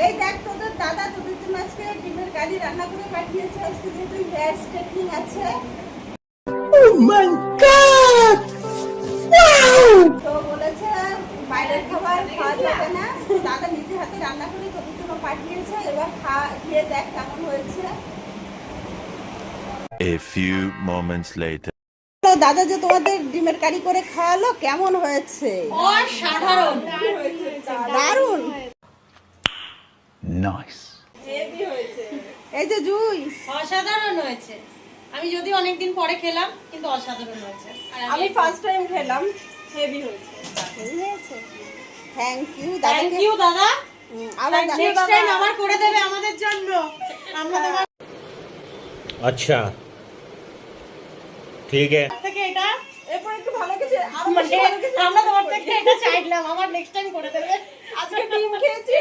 এই দেখ তোদের দাদা তোদের জন্য আজকে ডিমের কারি রান্না করে পাঠিয়েছে। আজকে যেহেতু হেয়ার স্ট্রেটনিং আছে। Oh my God! তো বলেছে বাইরের খাবার খাওয়া যাবে না, দাদা নিজে হাতে রান্না করে তোদের জন্য পাঠিয়েছে। এবার খেয়ে দেখ কেমন হয়েছে। A few moments later. তো দাদা যে তোমাদের ডিমের কারি করে খাওয়ালো কেমন হয়েছে? অসাধারণ, দারুণ, Nice. এই যে জুই অসাধারণ হয়েছে। আমি যদি অনেকদিন পরে খেলাম, কিন্তু অসাধারণ হয়েছে। আমি ফার্স্ট টাইম খেলাম, হেভি হয়েছে। থ্যাংক ইউ থ্যাংক ইউ দাদা। আবার নেক্সট টাইম আবার করে দেবে আমাদের জন্য। আমরা তোমার अच्छा ठीक है থেকে এটা এরপর একটু ভালো কিছু মানে আমরা তোমার থেকে এটা চাইলাম, আবার নেক্সট টাইম করে দেবে। আজকে ডিম খেয়েছি।